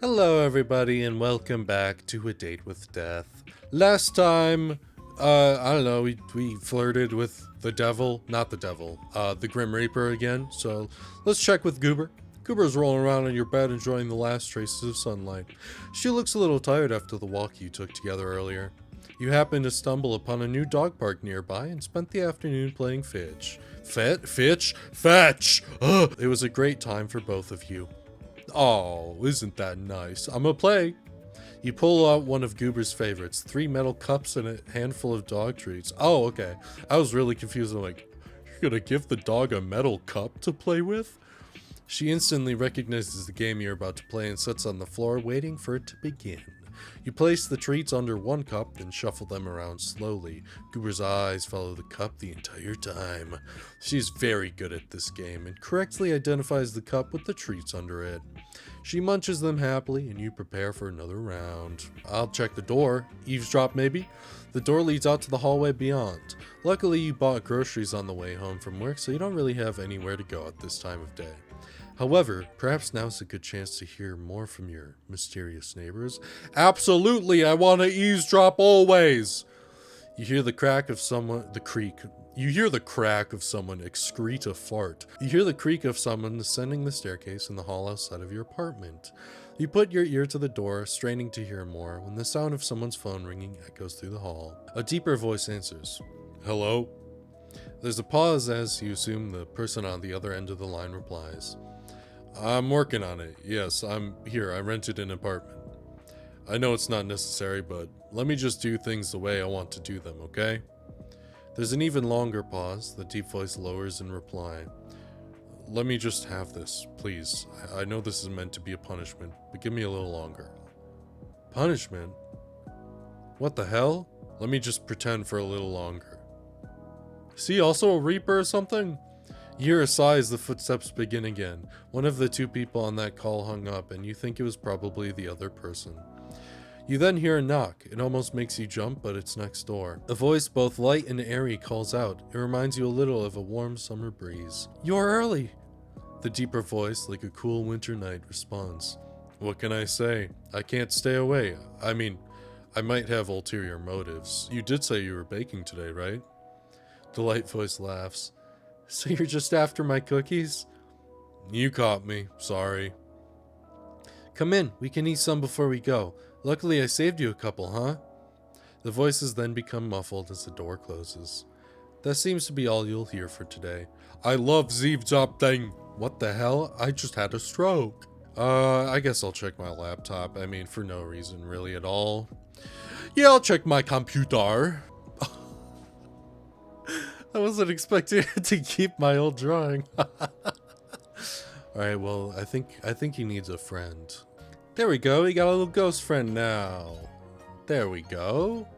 Hello everybody and welcome back to A Date with Death. Last time, I don't know, we flirted with the devil, not the devil, the Grim Reaper again, so let's check with Goober. Goober's rolling around on your bed enjoying the last traces of sunlight. She looks a little tired after the walk you took together earlier. You happened to stumble upon a new dog park nearby and spent the afternoon playing fetch. Fetch! Ugh. It was a great time for both of you. Oh, isn't that nice? I'ma play. You pull out one of Goober's favorites, 3 metal cups and a handful of dog treats. Oh, okay. I was really confused. I'm like, you're gonna give the dog a metal cup to play with? She instantly recognizes the game you're about to play and sits on the floor waiting for it to begin. You place the treats under one cup, then shuffle them around slowly. Goober's eyes follow the cup the entire time. She's very good at this game and correctly identifies the cup with the treats under it. She munches them happily and you prepare for another round. I'll check the door. Eavesdrop maybe? The door leads out to the hallway beyond. Luckily you bought groceries on the way home from work, so you don't really have anywhere to go at this time of day. However, perhaps now's a good chance to hear more from your mysterious neighbors. Absolutely, I want to eavesdrop always. You hear the crack of someone, You hear the crack of someone excrete a fart. You hear the creak of someone descending the staircase in the hall outside of your apartment. You put your ear to the door, straining to hear more, when the sound of someone's phone ringing echoes through the hall. A deeper voice answers. Hello? There's a pause as you assume the person on the other end of the line replies. I'm working on it. Yes, I'm here. I rented an apartment. I know it's not necessary, but let me just do things the way I want to do them, okay? There's an even longer pause. The deep voice lowers in reply. Let me just have this, please. I know this is meant to be a punishment, but give me a little longer. Punishment? What the hell? Let me just pretend for a little longer. Is he also a Reaper or something? You hear a sigh as the footsteps begin again. One of the 2 people on that call hung up, and you think it was probably the other person. You then hear a knock. It almost makes you jump, but it's next door. A voice both light and airy calls out. It reminds you a little of a warm summer breeze. You're early! The deeper voice, like a cool winter night, responds. What can I say? I can't stay away. I mean, I might have ulterior motives. You did say you were baking today, right? The light voice laughs. So you're just after my cookies? You caught me. Sorry. Come in. We can eat some before we go. Luckily I saved you a couple, huh? The voices then become muffled as the door closes. That seems to be all you'll hear for today. I love Ziv thing. What the hell? I just had a stroke. I guess I'll check my laptop. I mean, for no reason really at all. Yeah, I'll check my computer. I wasn't expecting to keep my old drawing. Alright, well, I think he needs a friend. There we go, he got a little ghost friend now. There we go.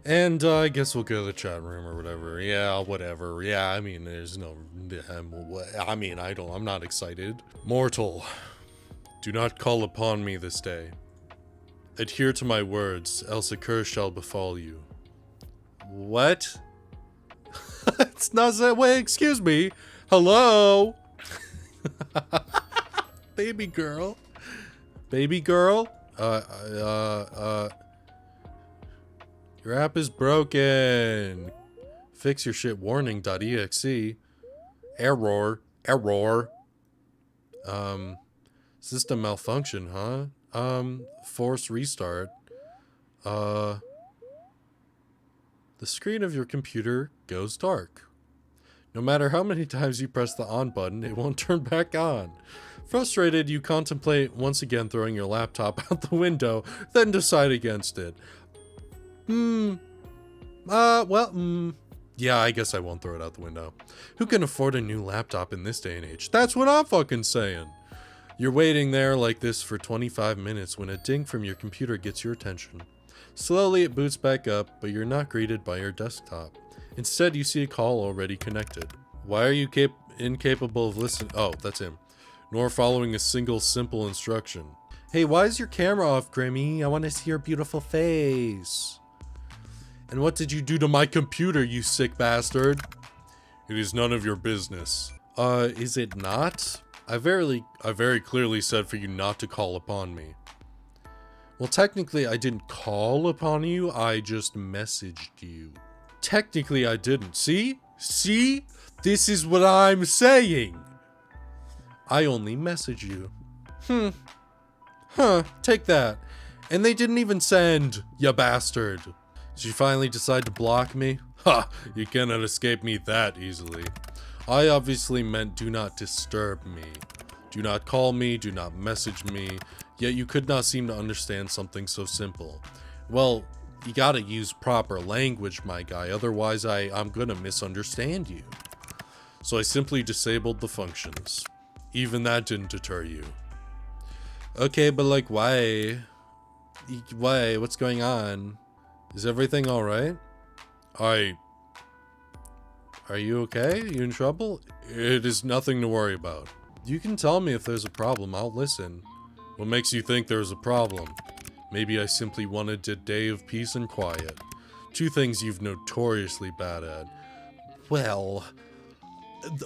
And I guess we'll go to the chat room or whatever. Yeah, whatever. Yeah, I mean, there's no... I'm not excited. Mortal, do not call upon me this day. Adhere to my words, else a curse shall befall you. What? It's not that way, excuse me. Hello? Baby girl. Baby girl? Your app is broken. Fix your shit warning.exe. Error. System malfunction, huh? Force restart. The screen of your computer goes dark. No matter how many times you press the on button, it won't turn back on. Frustrated, you contemplate once again throwing your laptop out the window, then decide against it. Yeah, I guess I won't throw it out the window. Who can afford a new laptop in this day and age? That's what I'm fucking saying. You're waiting there like this for 25 minutes when a ding from your computer gets your attention. Slowly it boots back up, but you're not greeted by your desktop. Instead, you see a call already connected. Why are you incapable of listening? Oh, that's him. Nor following a single simple instruction. Hey, why is your camera off, Grimmy? I want to see your beautiful face. And what did you do to my computer, you sick bastard? It is none of your business. Is it not? I very clearly said for you not to call upon me. Well, technically, I didn't call upon you. I just messaged you. Technically, I didn't. See? See? This is what I'm saying. I only messaged you. Huh, take that. And they didn't even send, ya bastard. Did you finally decide to block me? Ha, you cannot escape me that easily. I obviously meant do not disturb me. Do not call me, do not message me, yet you could not seem to understand something so simple. Well, you gotta use proper language, my guy, otherwise I'm gonna misunderstand you. So I simply disabled the functions. Even that didn't deter you. Okay, but like, why? Why? What's going on? Is everything alright? Are you okay? You in trouble? It is nothing to worry about. You can tell me if there's a problem, I'll listen. What makes you think there's a problem? Maybe I simply wanted a day of peace and quiet. Two things you've notoriously bad at. Well,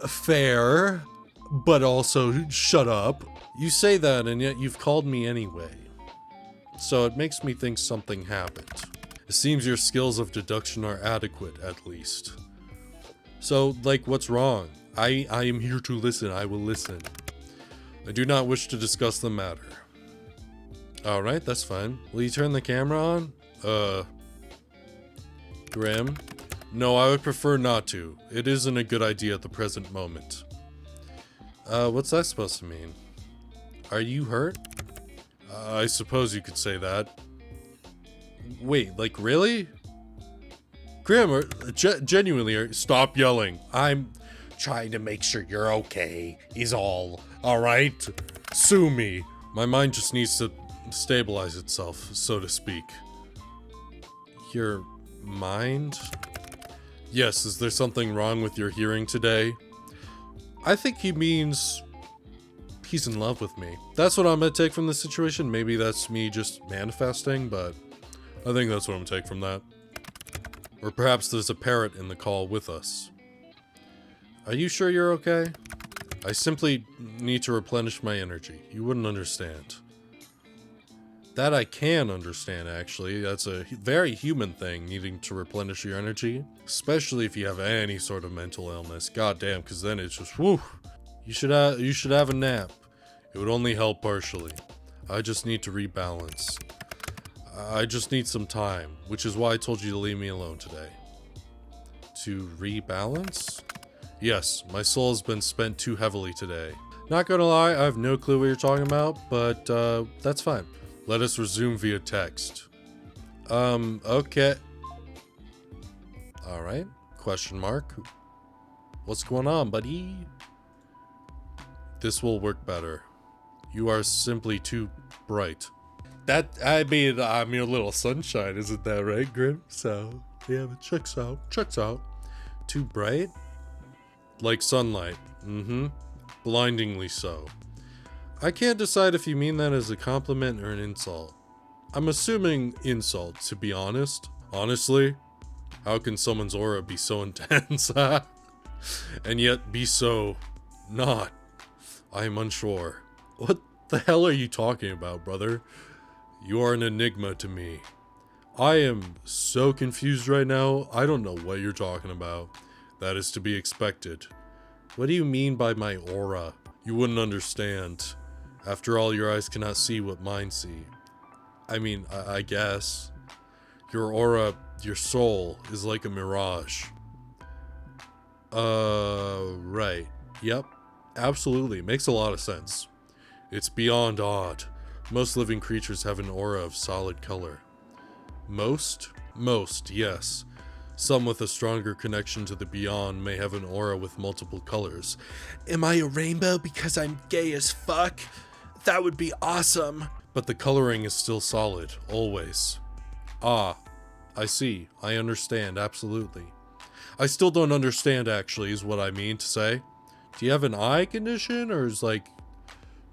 fair, but also shut up. You say that and yet you've called me anyway. So it makes me think something happened. It seems your skills of deduction are adequate, at least. So, like, what's wrong? I am here to listen. I will listen. I do not wish to discuss the matter. Alright, that's fine. Will you turn the camera on? Grim? No, I would prefer not to. It isn't a good idea at the present moment. What's that supposed to mean? Are you hurt? I suppose you could say that. Wait, like, really? Grim, genuinely, stop yelling. I'm trying to make sure you're okay, is all. Alright? Sue me. My mind just needs to stabilize itself, so to speak. Your mind? Yes, is there something wrong with your hearing today? I think he means he's in love with me. That's what I'm gonna take from this situation. Maybe that's me just manifesting, but I think that's what I'm gonna take from that. Or perhaps there's a parrot in the call with us. Are you sure you're okay? I simply need to replenish my energy. You wouldn't understand. That I can understand, actually. That's a very human thing, needing to replenish your energy. Especially if you have any sort of mental illness. Goddamn, because then it's just, whew. You should have a nap. It would only help partially. I just need to rebalance. I just need some time, which is why I told you to leave me alone today. To rebalance? Yes, my soul has been spent too heavily today. Not gonna lie, I have no clue what you're talking about, but that's fine. Let us resume via text. Okay. Alright, question mark. What's going on, buddy? This will work better. You are simply too bright. I'm your little sunshine, isn't that right, Grim? So, yeah, it checks out. Too bright? Like sunlight. Blindingly so. I can't decide if you mean that as a compliment or an insult. I'm assuming insult, to be honest. Honestly, how can someone's aura be so intense, and yet be so not? I am unsure. What the hell are you talking about, brother? You are an enigma to me. I am so confused right now. I don't know what you're talking about. That is to be expected. What do you mean by my aura? You wouldn't understand. After all, your eyes cannot see what mine see. I mean, I guess. Your aura, your soul, is like a mirage. Right. Yep. Absolutely. Makes a lot of sense. It's beyond odd. Most living creatures have an aura of solid color. Most? Most, yes. Some with a stronger connection to the beyond may have an aura with multiple colors. Am I a rainbow because I'm gay as fuck? That would be awesome. But the coloring is still solid, always. Ah, I see. I understand, absolutely. I still don't understand, actually, is what I mean to say. Do you have an eye condition, or is like...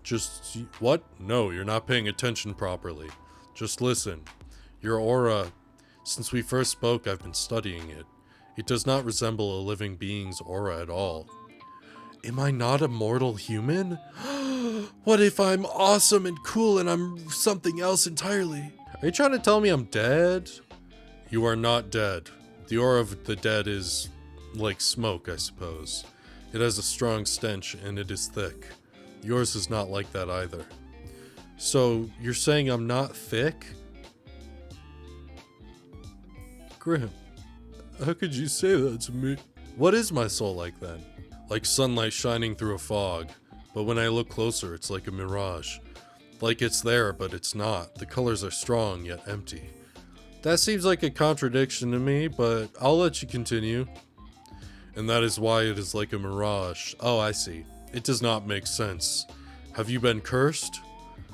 just... what? No, you're not paying attention properly. Just listen. Your aura... since we first spoke, I've been studying it. It does not resemble a living being's aura at all. Am I not a mortal human? What if I'm awesome and cool and I'm something else entirely? Are you trying to tell me I'm dead? You are not dead. The aura of the dead is like smoke, I suppose. It has a strong stench and it is thick. Yours is not like that either. So, you're saying I'm not thick? Graham, how could you say that to me? What is my soul like then? Like sunlight shining through a fog. But when I look closer, it's like a mirage. Like it's there, but it's not. The colors are strong, yet empty. That seems like a contradiction to me, but I'll let you continue. And that is why it is like a mirage. Oh, I see. It does not make sense. Have you been cursed?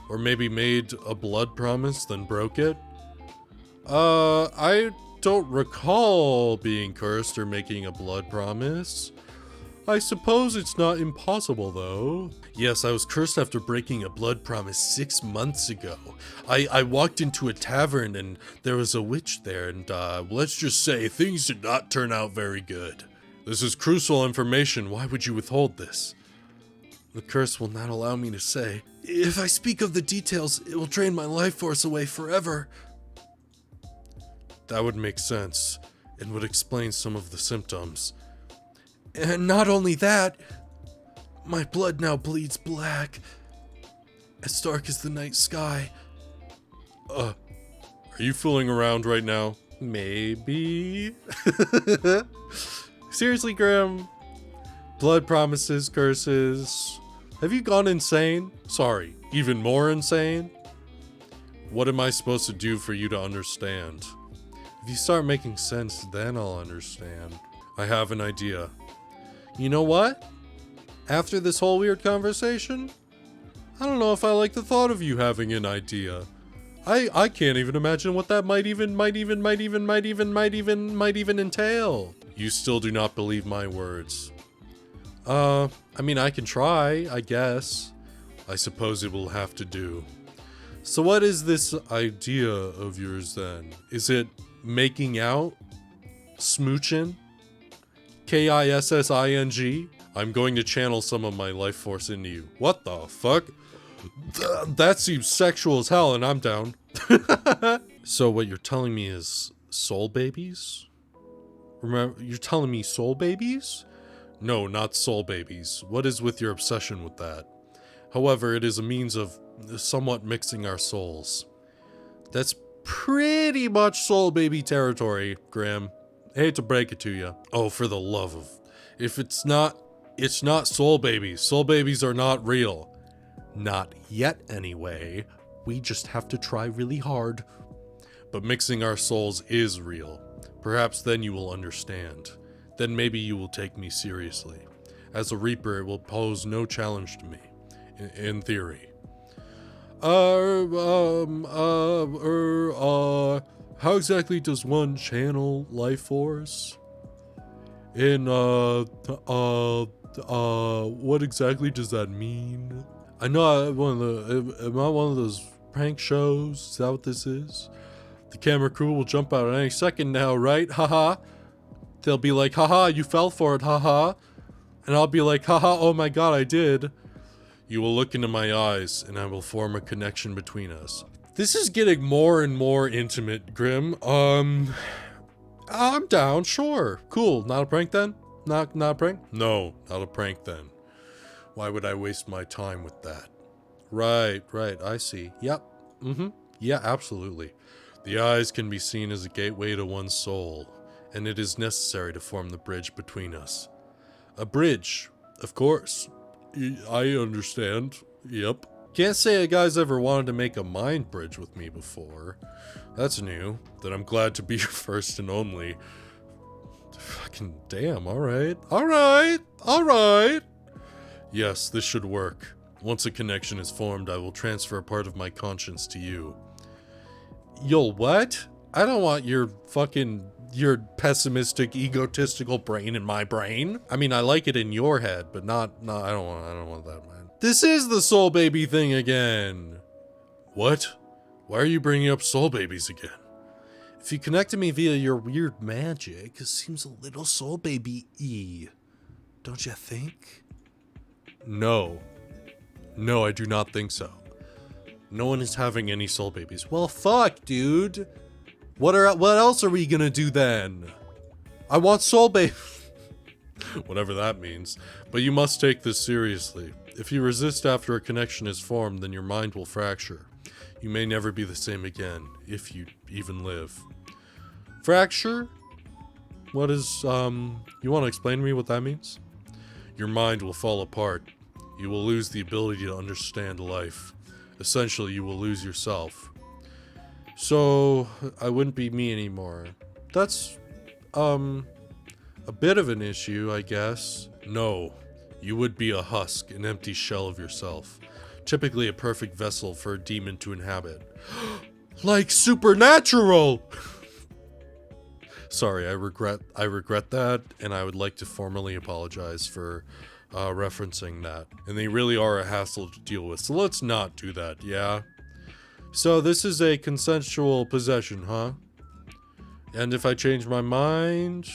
Or maybe made a blood promise, then broke it? I don't recall being cursed or making a blood promise. I suppose it's not impossible, though. Yes, I was cursed after breaking a blood promise 6 months ago. I walked into a tavern and there was a witch there, and let's just say things did not turn out very good. This is crucial information. Why would you withhold this? The curse will not allow me to say. If I speak of the details, it will drain my life force away forever. That would make sense, and would explain some of the symptoms. And not only that, my blood now bleeds black, as dark as the night sky. Are you fooling around right now? Maybe. Seriously, Graham? Blood promises, curses. Have you gone insane? Sorry, even more insane? What am I supposed to do for you to understand? If you start making sense, then I'll understand. I have an idea. You know what? After this whole weird conversation, I don't know if I like the thought of you having an idea. I can't even imagine what that might even entail. You still do not believe my words. I mean, I can try, I guess. I suppose it will have to do. So what is this idea of yours then? Is it making out? Smooching? Kissing? I'm going to channel some of my life force into you. What the fuck? That seems sexual as hell, and I'm down. So what you're telling me is soul babies? Remember, you're telling me soul babies? No, not soul babies. What is with your obsession with that? However, it is a means of somewhat mixing our souls. That's pretty much soul baby territory, Graham. I hate to break it to you. Oh, for the love of... If it's not soul babies. Soul babies are not real. Not yet, anyway. We just have to try really hard. But mixing our souls is real. Perhaps then you will understand. Then maybe you will take me seriously. As a Reaper, it will pose no challenge to me. In theory. How exactly does one channel life force? What exactly does that mean? I know am I one of those prank shows? Is that what this is? The camera crew will jump out at any second now, right? Haha. They'll be like, haha, you fell for it, haha. And I'll be like, haha, oh my god, I did. You will look into my eyes, and I will form a connection between us. This is getting more and more intimate, Grim. I'm down, sure. Cool, not a prank then? Not a prank? No, not a prank then. Why would I waste my time with that? Right, I see. Yep, yeah, absolutely. The eyes can be seen as a gateway to one's soul, and it is necessary to form the bridge between us. A bridge, of course. I understand. Yep. Can't say a guy's ever wanted to make a mind bridge with me before. That's new. Then I'm glad to be your first and only. Fucking damn, alright. Yes, this should work. Once a connection is formed, I will transfer a part of my conscience to you. Yo, what? I don't want your pessimistic, egotistical brain in my brain. I mean, I like it in your head, but I don't want that, man. This is the soul baby thing again. What? Why are you bringing up soul babies again? If you connected me via your weird magic, it seems a little soul baby-y. Don't you think? No. No, I do not think so. No one is having any soul babies. Well, fuck, dude. What else are we gonna do then? I want soul babies. Whatever that means. But you must take this seriously. If you resist after a connection is formed, then your mind will fracture. You may never be the same again, if you even live. Fracture? What is, you want to explain to me what that means? Your mind will fall apart. You will lose the ability to understand life. Essentially, you will lose yourself. So, I wouldn't be me anymore. That's, a bit of an issue, I guess. No, you would be a husk, an empty shell of yourself. Typically a perfect vessel for a demon to inhabit. Like Supernatural! Sorry, I regret that, and I would like to formally apologize for referencing that. And they really are a hassle to deal with, so let's not do that, yeah? So this is a consensual possession, huh? And if I change my mind,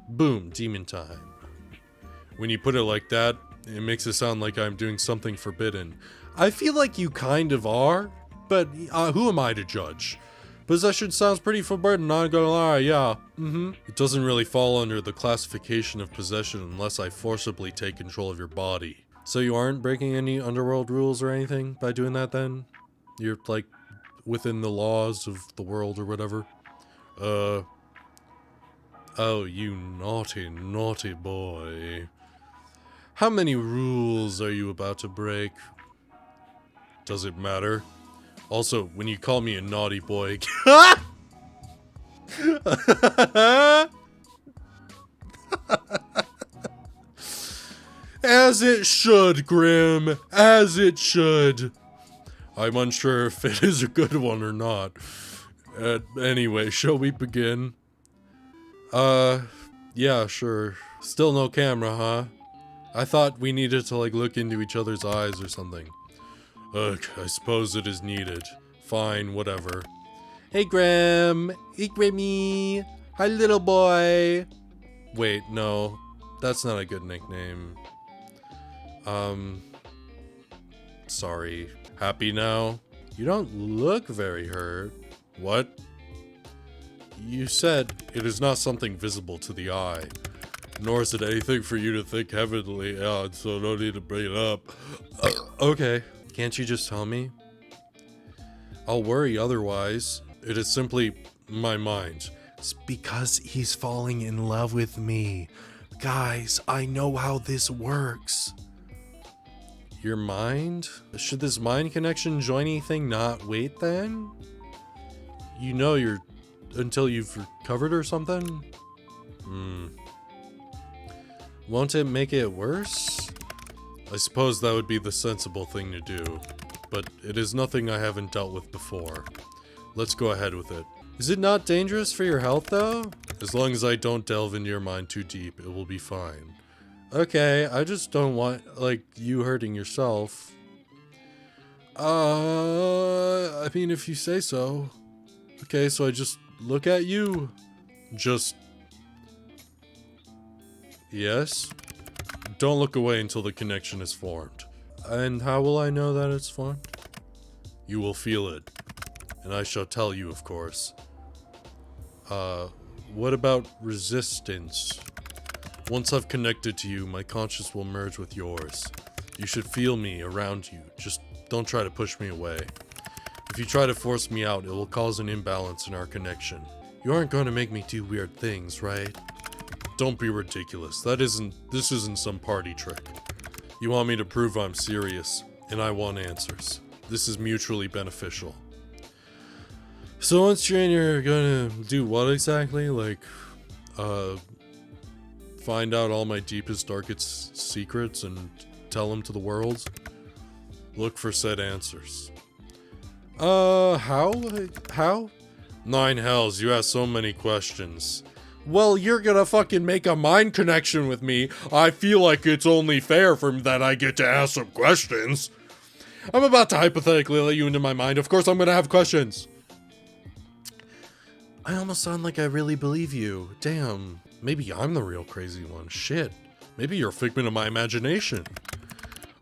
boom, demon time. When you put it like that, it makes it sound like I'm doing something forbidden. I feel like you kind of are, but who am I to judge? Possession sounds pretty forbidden, not gonna lie, yeah. It doesn't really fall under the classification of possession unless I forcibly take control of your body. So you aren't breaking any underworld rules or anything by doing that then? You're, like, within the laws of the world or whatever? Oh, you naughty, naughty boy. How many rules are you about to break? Does it matter? Also, when you call me a naughty boy... As it should, Grim. As it should. I'm unsure if it is a good one or not. Anyway, shall we begin? Yeah, sure. Still no camera, huh? I thought we needed to, like, look into each other's eyes or something. Ugh, I suppose it is needed. Fine, whatever. Hey, Graham. Hey, Grimmy. Hi, little boy. Wait, no. That's not a good nickname. Sorry. Happy now? You don't look very hurt. What? You said it is not something visible to the eye. Nor is it anything for you to think heavily on, so no need to bring it up. Okay. Can't you just tell me? I'll worry otherwise. It is simply my mind. It's because he's falling in love with me. Guys, I know how this works. Your mind? Should this mind connection join anything not wait then? You know you're... until you've recovered or something? Won't it make it worse? I suppose that would be the sensible thing to do, but it is nothing I haven't dealt with before. Let's go ahead with it. Is it not dangerous for your health, though? As long as I don't delve into your mind too deep, it will be fine. Okay, I just don't want, like, you hurting yourself. I mean, if you say so. Okay, so I just look at you. Just... Yes? Don't look away until the connection is formed. And how will I know that it's formed? You will feel it. And I shall tell you, of course. What about resistance? Once I've connected to you, my conscience will merge with yours. You should feel me around you. Just don't try to push me away. If you try to force me out, it will cause an imbalance in our connection. You aren't going to make me do weird things, right? Don't be ridiculous. This isn't some party trick. You want me to prove I'm serious, and I want answers. This is mutually beneficial. So once you're in, you're gonna do what exactly? Like, find out all my deepest, darkest secrets and tell them to the world? Look for said answers. How? How? Nine hells, you ask so many questions. Well, you're gonna fucking make a mind connection with me. I feel like it's only fair for that I get to ask some questions. I'm about to hypothetically let you into my mind. Of course I'm gonna have questions. I almost sound like I really believe you. Damn. Maybe I'm the real crazy one. Shit. Maybe you're a figment of my imagination.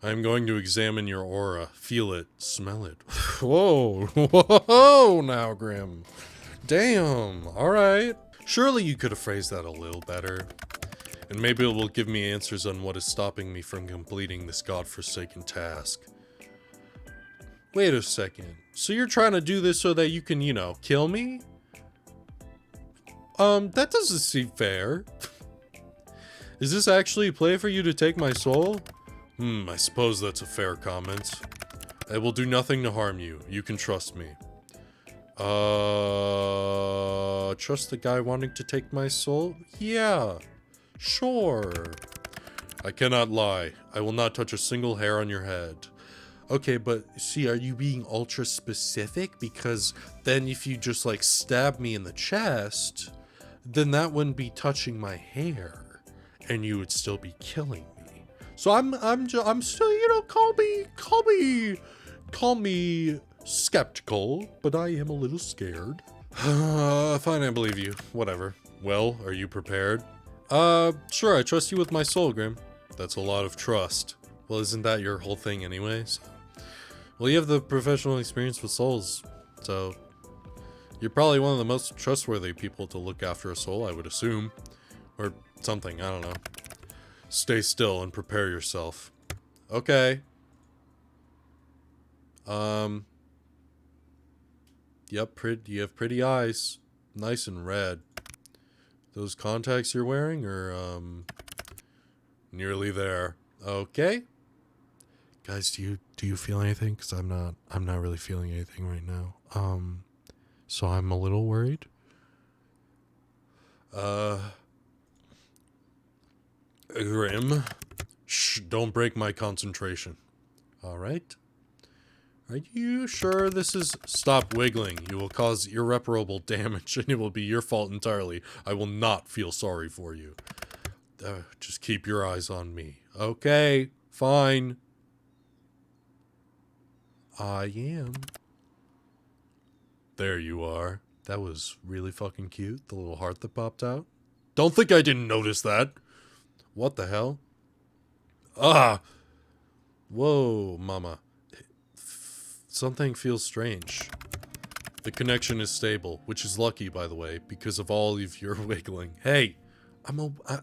I'm going to examine your aura. Feel it. Smell it. Whoa. Whoa now, Grim. Damn. Alright. Surely you could have phrased that a little better. And maybe it will give me answers on what is stopping me from completing this godforsaken task. Wait a second. So you're trying to do this so that you can, you know, kill me? That doesn't seem fair. Is this actually a play for you to take my soul? I suppose that's a fair comment. I will do nothing to harm you. You can trust me. Trust the guy wanting to take my soul? Yeah, sure. I cannot lie. I will not touch a single hair on your head. Okay, but see, are you being ultra specific? Because then if you just like stab me in the chest, then that wouldn't be touching my hair, and you would still be killing me. So I'm still, you know, call me skeptical, but I am a little scared. Fine, I believe you. Whatever. Well, are you prepared? Sure, I trust you with my soul, Grim. That's a lot of trust. Well, isn't that your whole thing anyways? Well, you have the professional experience with souls, so you're probably one of the most trustworthy people to look after a soul, I would assume. Or something, I don't know. Stay still and prepare yourself. Okay. Yep, you have pretty eyes. Nice and red. Those contacts you're wearing are, nearly there. Okay. Guys, do you feel anything? Because I'm not really feeling anything right now. So I'm a little worried. Grim. Shh, don't break my concentration. Alright. Are you sure this is... Stop wiggling. You will cause irreparable damage and it will be your fault entirely. I will not feel sorry for you. Just keep your eyes on me. Okay, fine. I am. There you are. That was really fucking cute. The little heart that popped out. Don't think I didn't notice that. What the hell? Ah! Whoa, mama. Something feels strange. The connection is stable, which is lucky, by the way, because of all of your wiggling. Hey!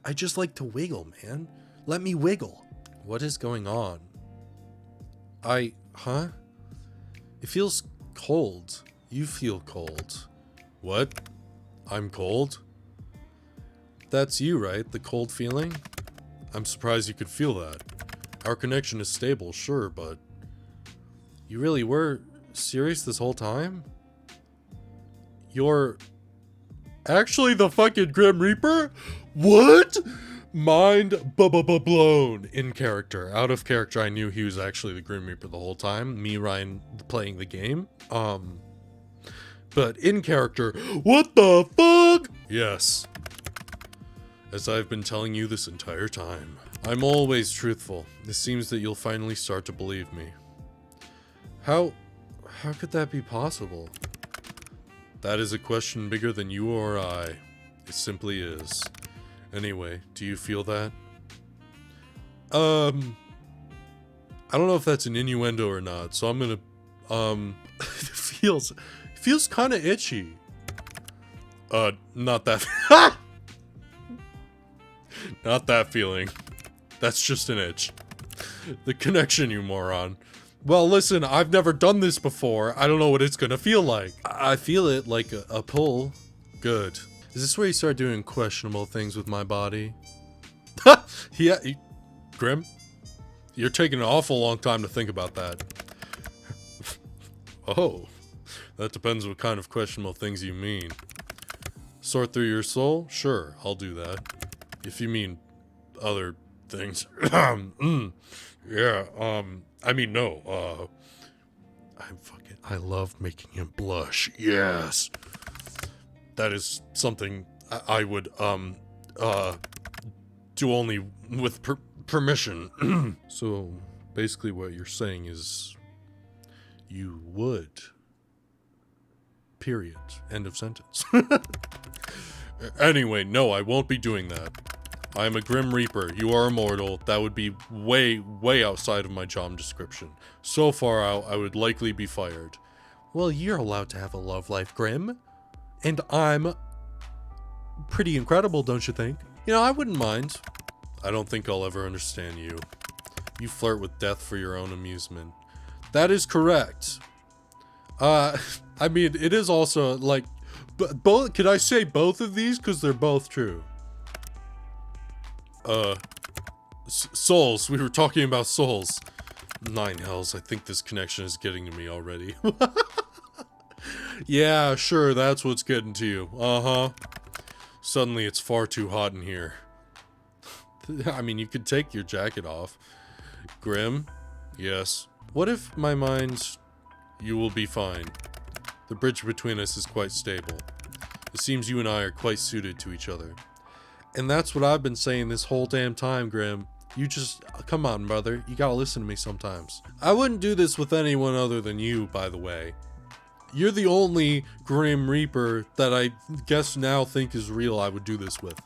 I just like to wiggle, man. Let me wiggle. What is going on? Huh? It feels cold. You feel cold. What? I'm cold? That's you, right? The cold feeling? I'm surprised you could feel that. Our connection is stable, sure, but... You really were serious this whole time? You're... actually the fucking Grim Reaper? What? Mind blown. In character. Out of character, I knew he was actually the Grim Reaper the whole time. Me, Ryan, playing the game. But in character, what the fuck? Yes. As I've been telling you this entire time. I'm always truthful. It seems that you'll finally start to believe me. How could that be possible? That is a question bigger than you or I. It simply is. Anyway, do you feel that? I don't know if that's an innuendo or not, so I'm gonna, it feels kind of itchy. Not that, not that feeling. That's just an itch. The connection, you moron. Well, listen, I've never done this before. I don't know what it's gonna feel like. I feel it like a pull. Good. Is this where you start doing questionable things with my body? Yeah, Grim? You're taking an awful long time to think about that. Oh, that depends what kind of questionable things you mean. Sort through your soul? Sure, I'll do that. If you mean other things. Yeah, I mean, no, I love making him blush. Yes. That is something I would, do only with permission. So, basically what you're saying is, you would. Period. End of sentence. Anyway, no, I won't be doing that. I am a Grim Reaper. You are immortal. That would be way, way outside of my job description. So far out, I would likely be fired. Well, you're allowed to have a love life, Grim. And I'm pretty incredible, don't you think? You know, I wouldn't mind. I don't think I'll ever understand you. You flirt with death for your own amusement. That is correct. I mean, it is also, like, both. Could I say both of these? Because they're both true. Souls. We were talking about souls. 9 hells. I think this connection is getting to me already. Yeah, sure. That's what's getting to you. Uh-huh. Suddenly it's far too hot in here. I mean, you could take your jacket off. Grim? Yes. What if my mind... You will be fine. The bridge between us is quite stable. It seems you and I are quite suited to each other. And that's what I've been saying this whole damn time, Grim. You just... Come on, brother. You gotta listen to me sometimes. I wouldn't do this with anyone other than you, by the way. You're the only Grim Reaper that I guess now think is real I would do this with.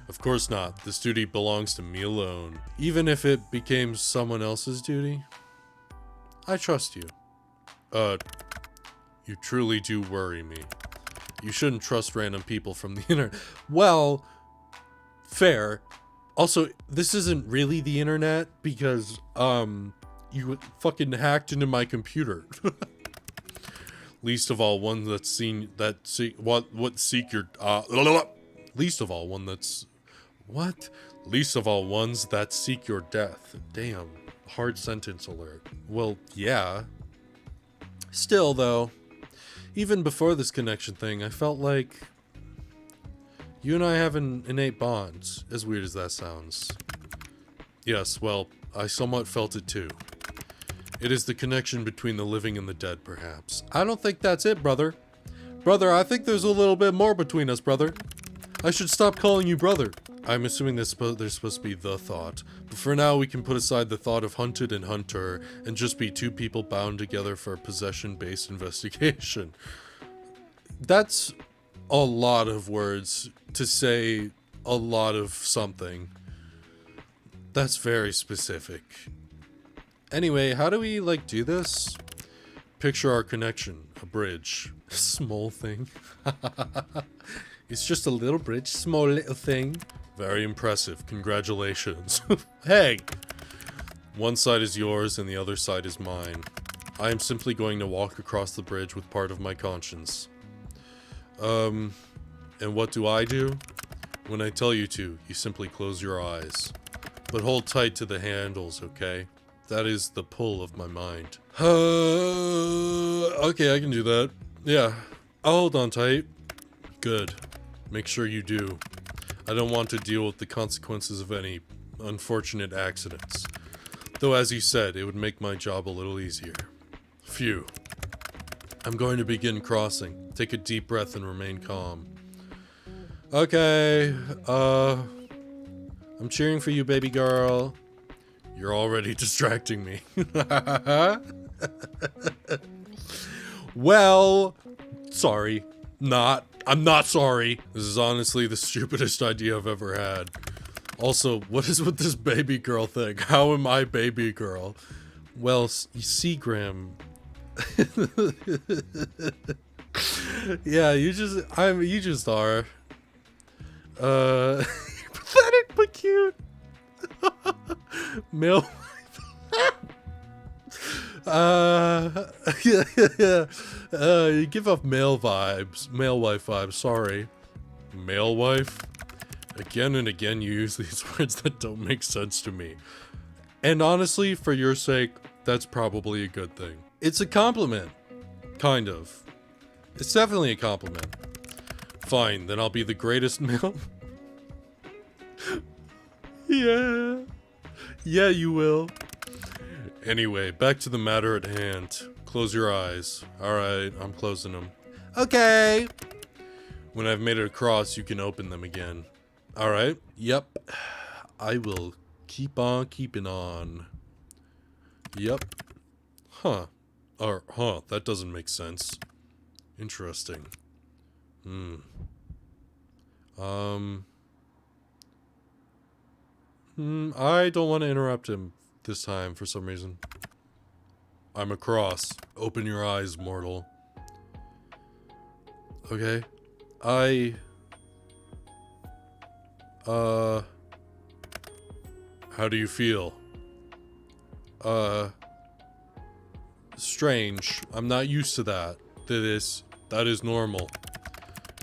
Of course not. This duty belongs to me alone. Even if it became someone else's duty. I trust you. You truly do worry me. You shouldn't trust random people from the internet. Well, fair. Also, this isn't really the internet because, you fucking hacked into my computer. Least of all one that's seen that seek seek your least of all one that's what? Least of all ones that seek your death. Damn. Hard sentence alert. Well, yeah. Still though, even before this connection thing, I felt like you and I have an innate bond, as weird as that sounds. Yes, well, I somewhat felt it too. It is the connection between the living and the dead, perhaps. I don't think that's it, brother. Brother, I think there's a little bit more between us, brother. I should stop calling you brother. I'm assuming there's supposed to be the thought. But for now, we can put aside the thought of hunted and hunter and just be two people bound together for a possession-based investigation. That's a lot of words to say a lot of something. That's very specific. Anyway, how do we, like, do this? Picture our connection. A bridge. Small thing. It's just a little bridge. Small little thing. Very impressive. Congratulations. Hey! One side is yours and the other side is mine. I am simply going to walk across the bridge with part of my conscience. And what do? When I tell you to, you simply close your eyes. But hold tight to the handles, okay? That is the pull of my mind. Okay, I can do that. Yeah. I'll hold on tight. Good. Make sure you do. I don't want to deal with the consequences of any unfortunate accidents. Though, as you said, it would make my job a little easier. Phew. I'm going to begin crossing. Take a deep breath and remain calm. Okay. I'm cheering for you, baby girl. You're already distracting me. Well, sorry. I'm not sorry. This is honestly the stupidest idea I've ever had. Also, what is with this baby girl thing? How am I baby girl? Well, you see, Graham. Yeah, you just are. Pathetic but cute. Male. Yeah. You give off male vibes. Male wife vibes, sorry. Male wife? Again and again you use these words that don't make sense to me. And honestly, for your sake, that's probably a good thing. It's a compliment. Kind of. It's definitely a compliment. Fine, then I'll be the greatest male. Yeah. Yeah, you will. Anyway, back to the matter at hand. Close your eyes. Alright, I'm closing them. Okay. When I've made it across, you can open them again. Alright? Yep. I will keep on keeping on. Yep. Huh. That doesn't make sense. Interesting. I don't want to interrupt him this time for some reason. I'm across. Open your eyes, mortal. Okay. How do you feel? Strange. I'm not used to that. That is normal.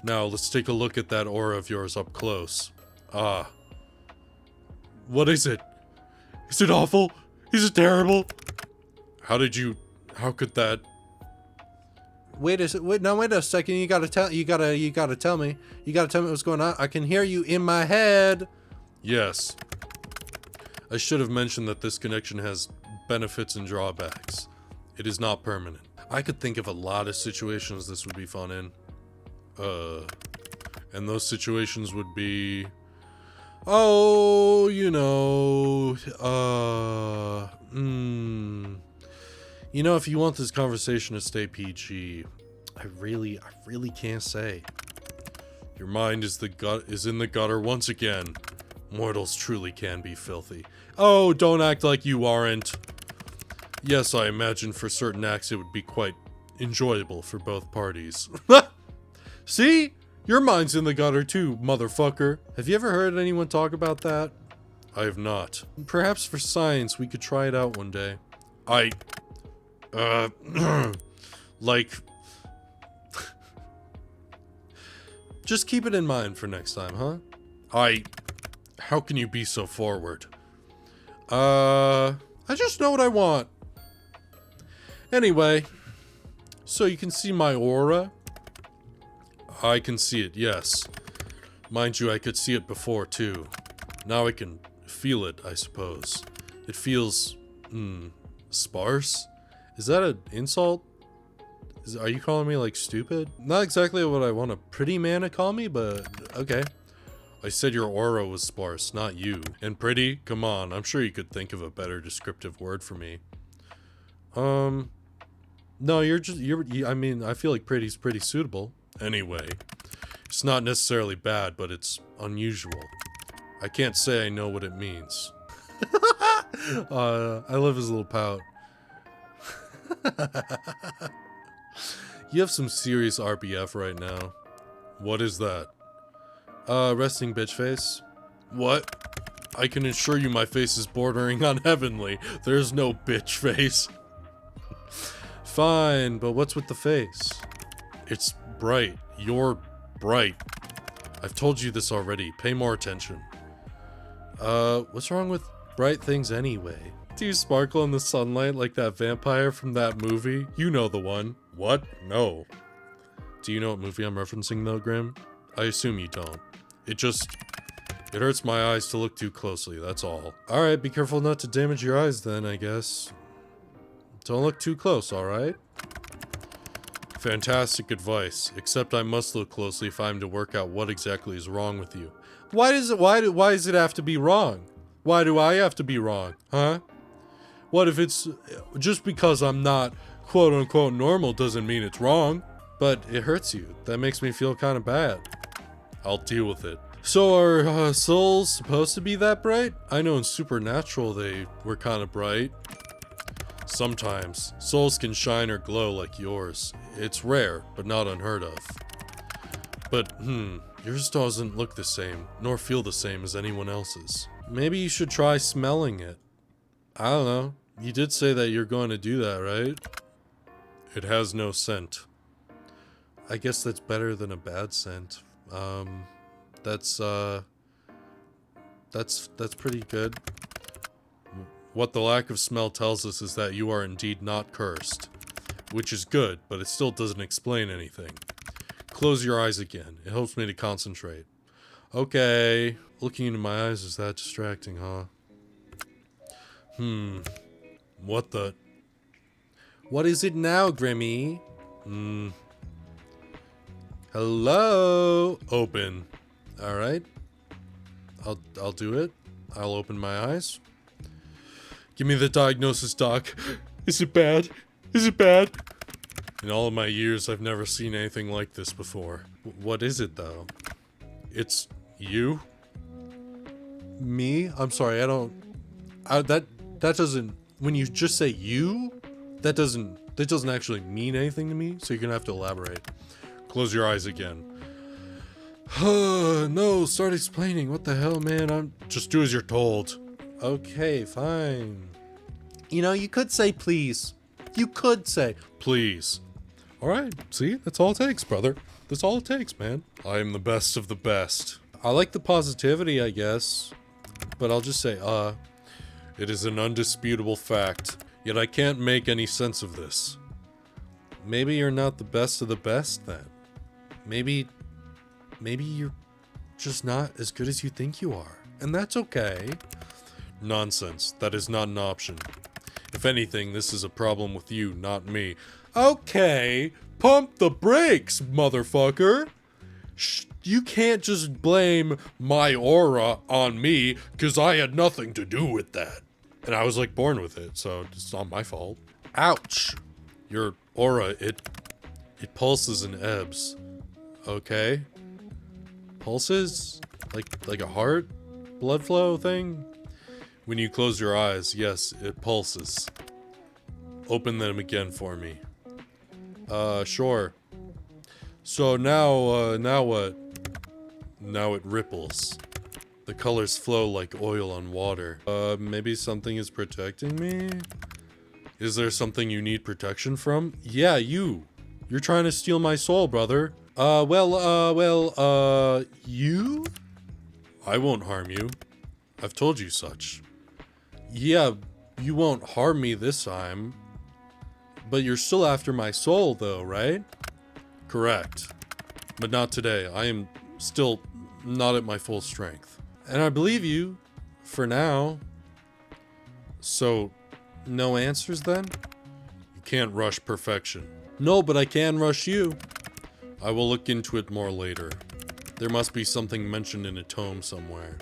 Now, let's take a look at that aura of yours up close. What is it? Is it awful? Is it terrible? How could that? Wait a second. You gotta tell me. You gotta tell me what's going on. I can hear you in my head. Yes. I should have mentioned that this connection has benefits and drawbacks. It is not permanent. I could think of a lot of situations this would be fun in. And those situations would be, oh, you know, you know, if you want this conversation to stay PG, I really can't say. Your mind is in the gutter once again. Mortals truly can be filthy. Oh, don't act like you aren't. Yes, I imagine for certain acts it would be quite enjoyable for both parties. See? Your mind's in the gutter too, motherfucker. Have you ever heard anyone talk about that? I have not. Perhaps for science we could try it out one day. Like... Just keep it in mind for next time, huh? How can you be so forward? I just know what I want. Anyway, so you can see my aura? I can see it, yes. Mind you, I could see it before, too. Now I can feel it, I suppose. It feels, sparse? Is that an insult? Are you calling me, like, stupid? Not exactly what I want a pretty man to call me, but okay. I said your aura was sparse, not you. And pretty? Come on, I'm sure you could think of a better descriptive word for me. No, I mean, I feel like pretty's pretty suitable. Anyway, it's not necessarily bad, but it's unusual. I can't say I know what it means. I love his little pout. You have some serious RBF right now. What is that? Resting bitch face. What? I can assure you my face is bordering on heavenly. There's no bitch face. Fine, but what's with the face? It's bright. You're bright. I've told you this already. Pay more attention. What's wrong with bright things anyway? Do you sparkle in the sunlight like that vampire from that movie? You know the one. What? No. Do you know what movie I'm referencing though, Grim? I assume you don't. It hurts my eyes to look too closely, that's all. Alright, be careful not to damage your eyes then, I guess. Don't look too close, alright? Fantastic advice, except I must look closely if I'm to work out what exactly is wrong with you. Why does it have to be wrong? Why do I have to be wrong, huh? What if it's just because I'm not quote unquote normal doesn't mean it's wrong? But it hurts you. That makes me feel kind of bad. I'll deal with it. So are souls supposed to be that bright? I know in Supernatural they were kind of bright. Sometimes. Souls can shine or glow like yours. It's rare, but not unheard of. But, yours doesn't look the same, nor feel the same as anyone else's. Maybe you should try smelling it. I don't know. You did say that you're going to do that, right? It has no scent. I guess that's better than a bad scent. That's pretty good. What the lack of smell tells us is that you are indeed not cursed. Which is good, but it still doesn't explain anything. Close your eyes again. It helps me to concentrate. Okay. Looking into my eyes is that distracting, huh? What the... What is it now, Grimmy? Hello? Open. Alright. I'll do it. I'll open my eyes. Give me the diagnosis, doc. Is it bad? Is it bad? In all of my years, I've never seen anything like this before. What is it, though? It's you? Me? I'm sorry, I don't... that doesn't... When you just say you, that doesn't actually mean anything to me, so you're gonna have to elaborate. Close your eyes again. No, start explaining. What the hell, man? Just do as you're told. Okay, fine. You know, you could say please. You could say please. Alright, see? That's all it takes, brother. That's all it takes, man. I am the best of the best. I like the positivity, I guess. But I'll just say, it is an undisputable fact. Yet I can't make any sense of this. Maybe you're not the best of the best, then. Maybe you're just not as good as you think you are. And that's okay. Nonsense. That is not an option. If anything, this is a problem with you, not me. Okay, pump the brakes, motherfucker. You can't just blame my aura on me, because I had nothing to do with that. And I was, like, born with it, so it's not my fault. Ouch. Your aura, it pulses and ebbs. Okay? Pulses? Like a heart? Blood flow thing? When you close your eyes, yes, it pulses. Open them again for me. Sure. So now what? Now it ripples. The colors flow like oil on water. Maybe something is protecting me? Is there something you need protection from? Yeah, you. You're trying to steal my soul, brother. You? I won't harm you. I've told you such. Yeah, you won't harm me this time. But you're still after my soul, though, right? Correct. But not today. I am still not at my full strength. And I believe you, for now. So, no answers then? You can't rush perfection. No, but I can rush you. I will look into it more later. There must be something mentioned in a tome somewhere.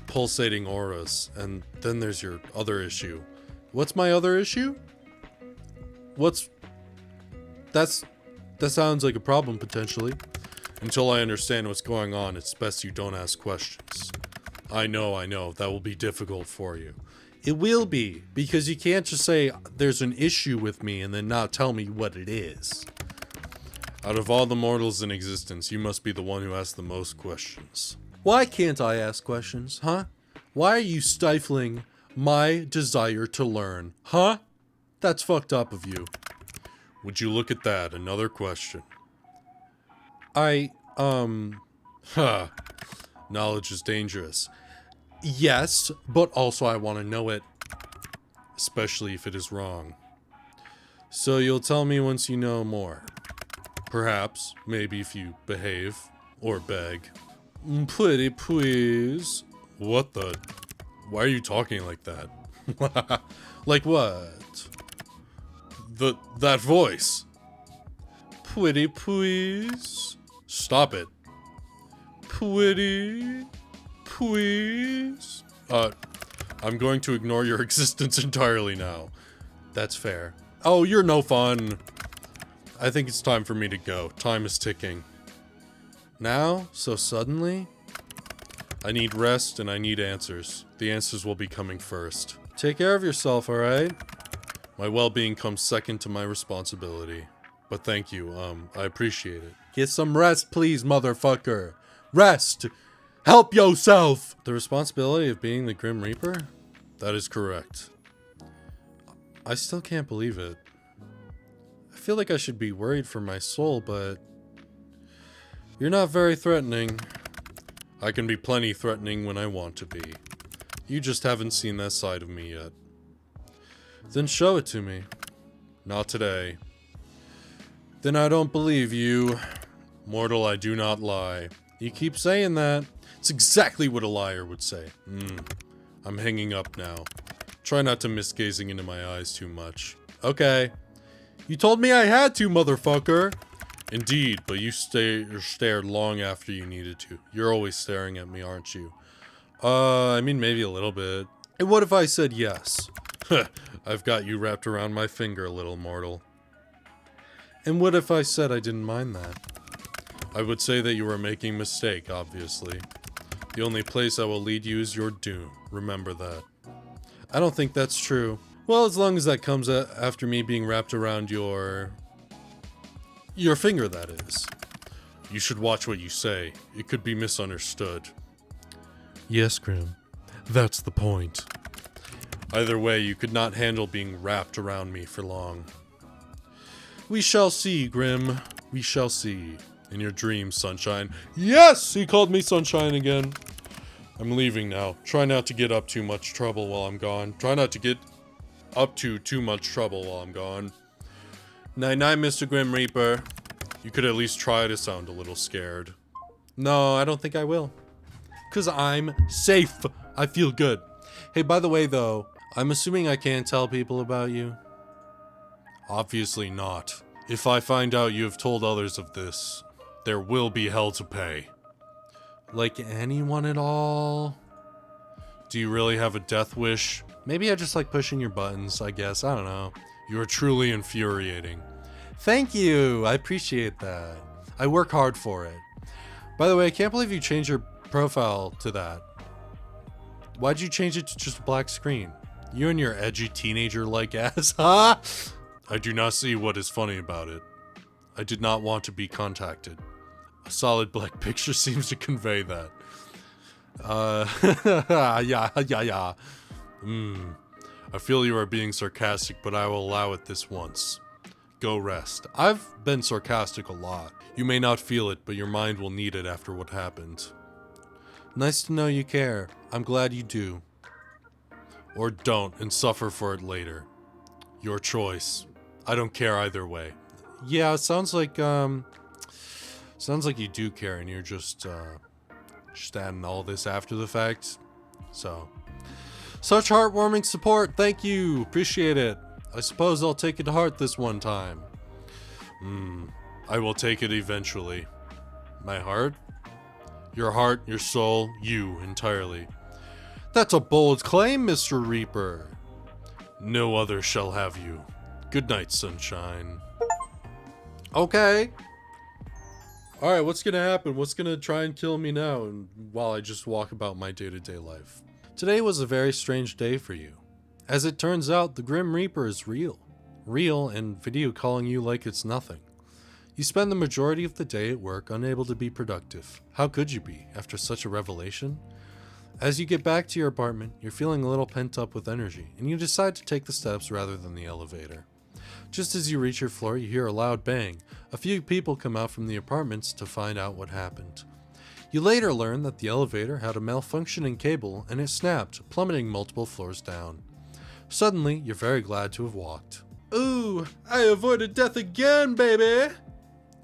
Pulsating auras, and then there's your other issue. What's my other issue? That sounds like a problem, potentially. Until I understand what's going on, it's best you don't ask questions. I know, that will be difficult for you. It will be, because you can't just say, there's an issue with me, and then not tell me what it is. Out of all the mortals in existence, you must be the one who asks the most questions. Why can't I ask questions, huh? Why are you stifling my desire to learn, huh? That's fucked up of you. Would you look at that? Another question. Knowledge is dangerous. Yes, but also I want to know it. Especially if it is wrong. So you'll tell me once you know more. Perhaps, maybe if you behave, or beg. Pretty please. What the? Why are you talking like that? Like what? That voice. Pretty please. Stop it. Pretty please. I'm going to ignore your existence entirely now. That's fair. Oh, you're no fun. I think it's time for me to go. Time is ticking. Now? So suddenly? I need rest and I need answers. The answers will be coming first. Take care of yourself, alright? My well-being comes second to my responsibility. But thank you, I appreciate it. Get some rest, please, motherfucker. Rest! Help yourself! The responsibility of being the Grim Reaper? That is correct. I still can't believe it. I feel like I should be worried for my soul, but... You're not very threatening. I can be plenty threatening when I want to be. You just haven't seen that side of me yet. Then show it to me. Not today. Then I don't believe you. Mortal, I do not lie. You keep saying that. It's exactly what a liar would say. I'm hanging up now. Try not to miss gazing into my eyes too much. Okay. You told me I had to, motherfucker! Indeed, but you stared long after you needed to. You're always staring at me, aren't you? I mean, maybe a little bit. And what if I said yes? I've got you wrapped around my finger, little mortal. And what if I said I didn't mind that? I would say that you were making a mistake, obviously. The only place I will lead you is your doom. Remember that. I don't think that's true. Well, as long as that comes after me being wrapped around your finger, that is. You should watch what you say. It could be misunderstood. Yes, Grim. That's the point. Either way, you could not handle being wrapped around me for long. We shall see, Grim. We shall see. In your dreams, Sunshine. Yes! He called me Sunshine again. I'm leaving now. Try not to get up too much trouble while I'm gone. Try not to get up to too much trouble while I'm gone. Night-night, Mr. Grim Reaper. You could at least try to sound a little scared. No, I don't think I will. 'Cause I'm safe. I feel good. Hey, by the way, though, I'm assuming I can't tell people about you? Obviously not. If I find out you have told others of this, there will be hell to pay. Like anyone at all? Do you really have a death wish? Maybe I just like pushing your buttons, I guess. I don't know. You are truly infuriating. Thank you! I appreciate that. I work hard for it. By the way, I can't believe you changed your profile to that. Why'd you change it to just a black screen? You and your edgy teenager-like ass, huh? I do not see what is funny about it. I did not want to be contacted. A solid black picture seems to convey that. Yeah. I feel you are being sarcastic, but I will allow it this once. Go rest. I've been sarcastic a lot. You may not feel it, but your mind will need it after what happened. Nice to know you care. I'm glad you do. Or don't and suffer for it later. Your choice. I don't care either way. Yeah, it sounds like you do care and you're just adding all this after the fact. So, such heartwarming support. Thank you. Appreciate it. I suppose I'll take it to heart this one time. I will take it eventually. My heart? Your heart, your soul, you entirely. That's a bold claim, Mr. Reaper. No other shall have you. Good night, Sunshine. Okay. Alright, what's gonna happen? What's gonna try and kill me now and while I just walk about my day-to-day life? Today was a very strange day for you. As it turns out, the Grim Reaper is real. Real and video calling you like it's nothing. You spend the majority of the day at work unable to be productive. How could you be, after such a revelation? As you get back to your apartment, you're feeling a little pent up with energy, and you decide to take the steps rather than the elevator. Just as you reach your floor, you hear a loud bang. A few people come out from the apartments to find out what happened. You later learn that the elevator had a malfunctioning cable and it snapped, plummeting multiple floors down. Suddenly, you're very glad to have walked. Ooh, I avoided death again, baby!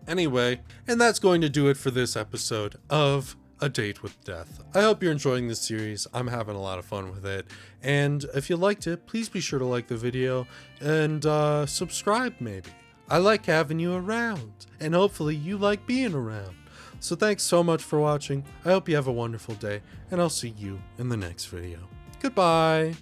Anyway, and that's going to do it for this episode of A Date with Death. I hope you're enjoying this series. I'm having a lot of fun with it. And if you liked it, please be sure to like the video and subscribe maybe. I like having you around, and hopefully you like being around. So thanks so much for watching. I hope you have a wonderful day, and I'll see you in the next video. Goodbye!